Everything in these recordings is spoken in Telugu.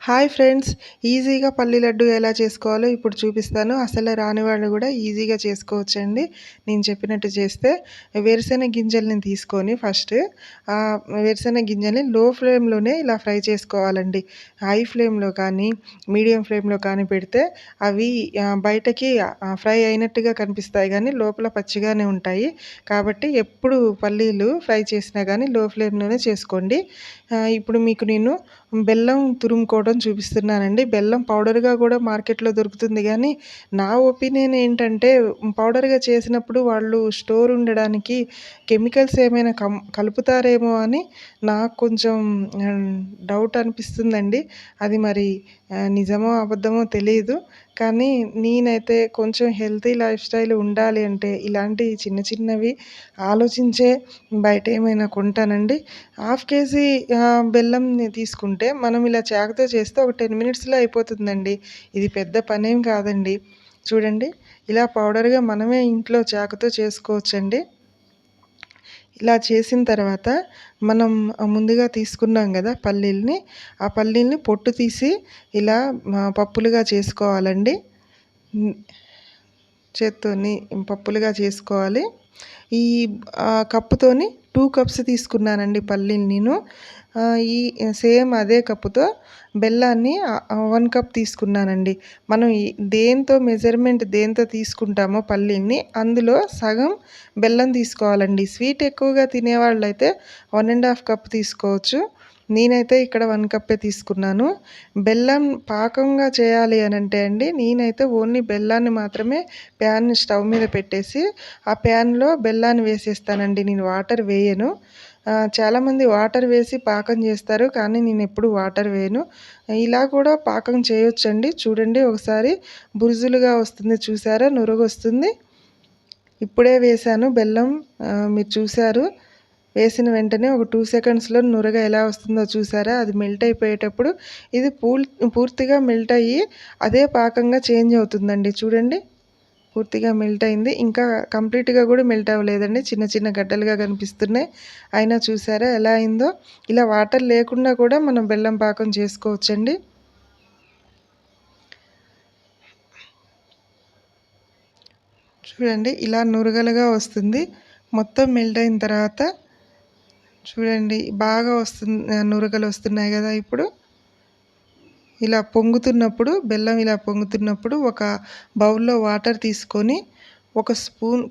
Hi friends! ఈజీగా పల్లి లడ్డు ఎలా చేసుకోవాలో ఇప్పుడు చూపిస్తాను. అసలు రాని వాళ్ళు కూడా ఈజీగా చేసుకోవచ్చండి. నేను చెప్పినట్టు చేస్తే వేరుశెనగ గింజల్ని తీసుకొని ఫస్ట్ వేరుశెనగ గింజల్ని లో ఫ్లేమ్‌లోనే ఇలా ఫ్రై చేసుకోవాలండి. హై ఫ్లేమ్‌లో కానీ, మీడియం ఫ్లేమ్‌లో కానీ పెడితే అవి బయటకి ఫ్రై అయినట్టుగా కనిపిస్తాయి గానీ లోపల పచ్చిగానే ఉంటాయి. కాబట్టి ఎప్పుడు పల్లీలు ఫ్రై చేసినా గానీ లో ఫ్లేమ్‌లోనే చేసుకోండి. ఇప్పుడు మీకు నేను బెల్లం తురుముకోవడం చూపిస్తున్నానండి. బెల్లం పౌడర్‌గా కూడా మార్కెట్‌లో దొరుకుతుంది గానీ, నా ఒపీనియన్ ఏంటంటే పౌడర్‌గా చేసినప్పుడు వాళ్ళు స్టోర్ ఉండడానికి కెమికల్స్ ఏమైనా కలుపుతారేమో అని నాకు కొంచెం డౌట్ అనిపిస్తుందండి. అది మరి నిజమో అబద్ధమో తెలీదు. కానీ నేనైతే కొంచెం హెల్తీ లైఫ్ స్టైల్ ఉండాలి అంటే ఇలాంటి చిన్న చిన్నవి ఆలోచించే బయట ఏమైనా కొంటానండి. హాఫ్ కేజీ బెల్లంని తీసుకుంటే మనం ఇలా చాకుతో చేస్తే ఒక 10 మినిట్స్‌లో అయిపోతుందండి. ఇది పెద్ద పనేం కాదండి. చూడండి, ఇలా పౌడర్‌గా మనమే ఇంట్లో చాకుతో చేసుకోవచ్చండి. ఇలా చేసిన తర్వాత మనం ముందుగా తీసుకున్నాం గదా పల్లీలని, ఆ పల్లీలని పొట్టు తీసి ఇలా పప్పులుగా చేసుకోవాలండి. హ్మ్. చేత్తోని పప్పులుగా చేసుకోవాలి. ఈ కప్పుతోని 2 కప్స్ తీసుకున్నానండి పల్లీలు నేను. ఈ సేమ్ అదే కప్పుతో బెల్లాన్ని 1 కప్ తీసుకున్నానండి. మనం దేంతో తీసుకుంటామో పల్లీలని అందులో సగం బెల్లం తీసుకోవాలండి. స్వీట్ ఎక్కువగా తినేవాళ్ళైతే 1 ½ కప్ తీసుకోవచ్చు. నేనైతే ఇక్కడ 1 కప్పే తీసుకున్నాను. బెల్లం పాకంగా చేయాలి అనంటే అండి, నేనైతే ఓన్లీ బెల్లాన్ని మాత్రమే ప్యాన్‌ని స్టవ్ మీద పెట్టేసి, ఆ ప్యాన్‌లో బెల్లాన్ని వేసేస్తానండి. నేను వాటర్ వేయను. చాలామంది వాటర్ వేసి పాకం చేస్తారు. కానీ నేనెప్పుడు వాటర్ వేయను. ఇలా కూడా పాకం చేయొచ్చండి. చూడండి ఒకసారి బురుజులుగా వస్తుంది చూసారా? నురగొస్తుంది. ఇప్పుడే వేశాను బెల్లం, మీరు చూసారు. వేసిన వెంటనే ఒక 2 సెకండ్స్‌లో నురగ ఎలా వస్తుందో చూసారా? అది మెల్ట్ అయిపోయేటప్పుడు ఇది పూర్తిగా మెల్ట్ అయ్యి అదే పాకంగా చేంజ్ అవుతుందండి. చూడండి, పూర్తిగా మెల్ట్ అయింది. ఇంకా కంప్లీట్‌గా కూడా మెల్ట్ అవ్వలేదండి. చిన్న చిన్న గడ్డలుగా కనిపిస్తున్నాయి. అయినా చూసారా ఎలా అయిందో? ఇలా వాటర్ లేకుండా కూడా మనం బెల్లం పాకం చేసుకోవచ్చండి. చూడండి, ఇలా నురగలుగా వస్తుంది. మొత్తం మెల్ట్ అయిన తర్వాత చూడండి బాగా నురగలు వస్తున్నాయి కదా ఇప్పుడు. ఇలా పొంగుతున్నప్పుడు, బెల్లం ఇలా పొంగుతున్నప్పుడు ఒక బౌల్‌లో వాటర్ తీసుకొని, ఒక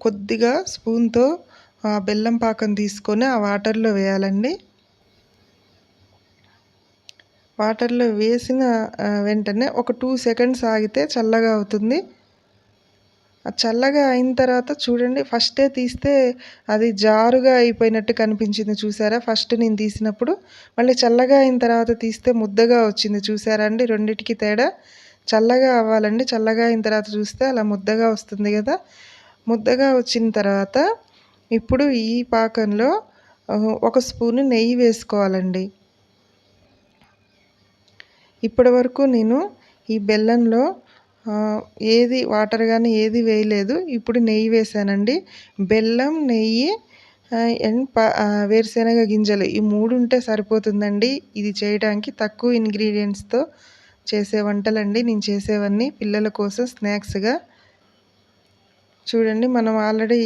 కొద్దిగా స్పూన్‌తో బెల్లం పాకం తీసుకొని ఆ వాటర్‌లో వేయాలండి. వాటర్‌లో వేసిన వెంటనే ఒక 2 సెకండ్స్ ఆగితే చల్లగా అవుతుంది. చల్లగా అయిన తర్వాత చూడండి, ఫస్టే తీస్తే అది జారుగా అయిపోయినట్టు కనిపించింది చూసారా? ఫస్ట్ నేను తీసినప్పుడు. మళ్ళీ చల్లగా అయిన తర్వాత తీస్తే ముద్దగా వచ్చింది చూసారా అండి? రెండిటికి తేడా. చల్లగా అవ్వాలండి. చల్లగా అయిన తర్వాత చూస్తే అలా ముద్దగా వస్తుంది గదా! ముద్దగా వచ్చిన తర్వాత ఇప్పుడు ఈ పాకంలో ఒక స్పూను నెయ్యి వేసుకోవాలండి. ఇప్పటివరకు నేను ఈ బెల్లంలో ఏది వాటర్ గానీ ఏది వేయలేదు. ఇప్పుడు నెయ్యి వేశానండి. బెల్లం, నెయ్యి వేరుశెనగ గింజలు ఈ 3 ఉంటే సరిపోతుందండి. ఇది చేయడానికి తక్కువ ఇంగ్రీడియెంట్స్‌తో చేసే వంటలండి నేను చేసేవన్నీ పిల్లల కోసం స్నాక్స్‌గా. చూడండి, మనం ఆల్రెడీ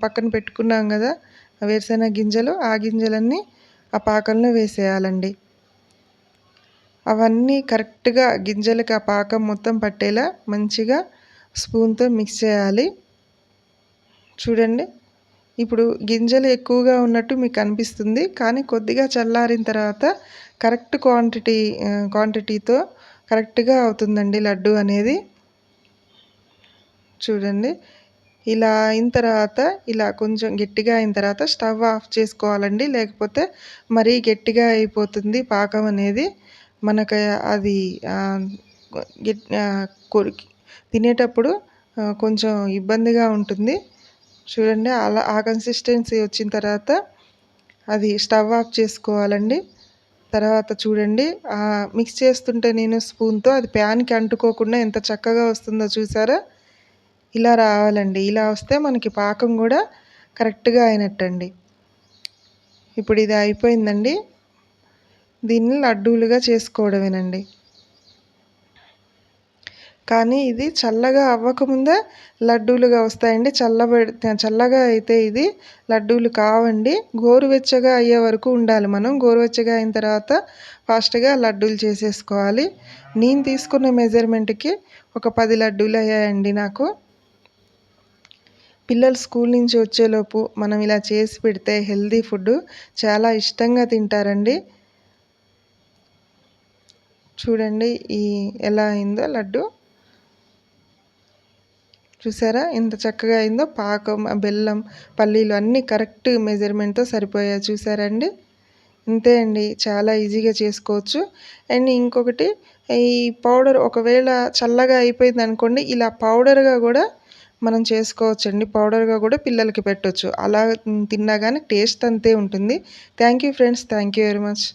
పక్కన పెట్టుకున్నాం గదా వేరుశెనగ గింజలు. ఆ గింజలన్నీ ఆ పాకంలో వేసేయాలండి. అవన్నీ కరెక్ట్‌గా గింజలకి ఆ పాకం మొత్తం పట్టేలా మంచిగా స్పూన్‌తో మిక్స్ చేయాలి. చూడండి, ఇప్పుడు గింజలు ఎక్కువగా ఉన్నట్టు మీకు అనిపిస్తుంది. కానీ కొద్దిగా చల్లారిన తర్వాత కరెక్ట్ క్వాంటిటీతో కరెక్ట్‌గా అవుతుందండి లడ్డు అనేది. చూడండి, ఇలా అయిన తర్వాత ఇలా కొంచెం గట్టిగా అయిన తర్వాత స్టవ్ ఆఫ్ చేసుకోవాలండి. లేకపోతే మరీ గట్టిగా అయిపోతుంది పాకం అనేది. మనకు అది కొరికి తినేటప్పుడు కొంచెం ఇబ్బందిగా ఉంటుంది. చూడండి, అలా ఆ కన్సిస్టెన్సీ వచ్చిన తర్వాత అది స్టవ్ ఆఫ్ చేసుకోవాలండి. తర్వాత చూడండి, మిక్స్ చేస్తుంటే నేను స్పూన్‌తో అది ప్యాన్‌కి అంటుకోకుండా ఎంత చక్కగా వస్తుందో చూసారా? ఇలా రావాలండి. ఇలా వస్తే మనకి పాకం కూడా కరెక్ట్‌గా అయినట్టండి. ఇప్పుడు ఇది అయిపోయిందండి. దీన్ని లడ్డూలుగా చేసుకోవడమేనండి. కానీ ఇది చల్లగా అవ్వకముందే లడ్డూలుగా వస్తాయండి. చల్లగా అయితే ఇది లడ్డూలు కావండి. గోరువెచ్చగా అయ్యే వరకు ఉండాలి మనం. గోరువెచ్చగా అయిన తర్వాత ఫాస్ట్‌గా లడ్డూలు చేసేసుకోవాలి. నేను తీసుకున్న మెజర్‌మెంట్‌కి ఒక 10 లడ్డూలు అయ్యాయండి నాకు. పిల్లలు స్కూల్ నుంచి వచ్చేలోపు మనం ఇలా చేసి పెడితే హెల్తీ ఫుడ్డు చాలా ఇష్టంగా తింటారండి. చూడండి ఎలా అయిందో లడ్డు. చూసారా ఎంత చక్కగా అయిందో? పాకం, బెల్లం, పల్లీలు అన్నీ కరెక్ట్ మెజర్‌మెంట్‌తో సరిపోయాయి చూసారా అండి? ఇంతే అండి. చాలా ఈజీగా చేసుకోవచ్చు. అండ్ ఇంకొకటి ఈ పౌడర్ ఒకవేళ చల్లగా అయిపోయిందనుకోండి, ఇలా పౌడర్‌గా గూడా మనం చేసుకోవచ్చండి. పౌడర్‌గా గూడా పిల్లలకి పెట్టొచ్చు. అలా తిన్నా గానీ టేస్ట్ అంతే ఉంటుంది. Thank you friends. Thank you very much.